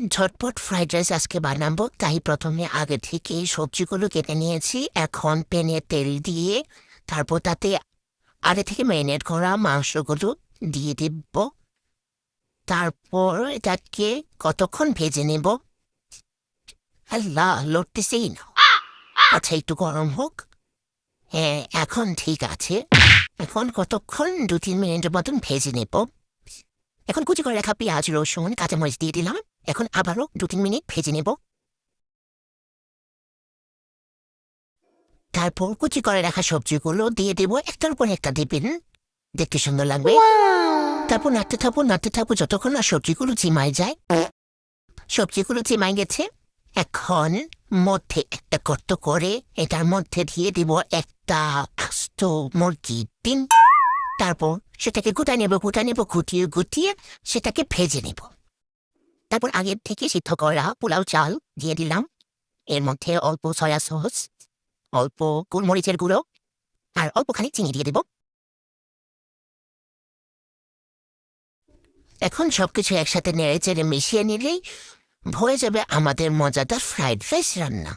ঝটপট fried rice আজকে বানাবো, তাই প্রথমে আগে থেকে সবজিগুলো কেটে নিয়েছি। এখন প্যানে তেল দিয়ে তারপর তাতে আগে থেকে ম্যারিনেট করা মাংসগুলো দিয়ে দিব। তারপর এটাকে কতক্ষণ ভেজে নেব। আল্লাহ, লড়তেছেই না। আচ্ছা, একটু গরম হোক। হ্যাঁ, এখন ঠিক আছে। এখন কতক্ষণ 2-3 মিনিটের মতন ভেজে নেব। এখন কুচি করে রাখা পেঁয়াজ, রসুন, কাঁচামরিচ দিয়ে দিলাম। এখন আবারও 2-3 মিনিট ভেজে নেব। তারপর কুচি করে রাখা সবজিগুলো দিয়ে দেব, একটার উপর একটা দিবেন, দেখতে সুন্দর লাগবে। তারপর নাড়তে থাকবো যতক্ষণ না সবজিগুলো চিমাই যায়। সবজিগুলো চিমাই গেছে। এখন মধ্যে একটা গর্ত করে এটার মধ্যে দিয়ে দিব একটা আস্ত মুরগির ডিম। তারপর সেটাকে গুটাই নেব, গুটিয়ে গুটিয়ে সেটাকে ভেজে নেব। তারপর আগের থেকে সিদ্ধ করা পোলাও চাল দিয়ে দিলাম। এর মধ্যে অল্প সয়া সস, অল্প গোলমরিচের গুঁড়ো আর অল্পখানি চিনি দিয়ে দেব। এখন সবকিছু একসাথে নেড়ে চেড়ে মিশিয়ে নিলেই হয়ে যাবে আমাদের মজাদার ফ্রাইড রাইস রান্না।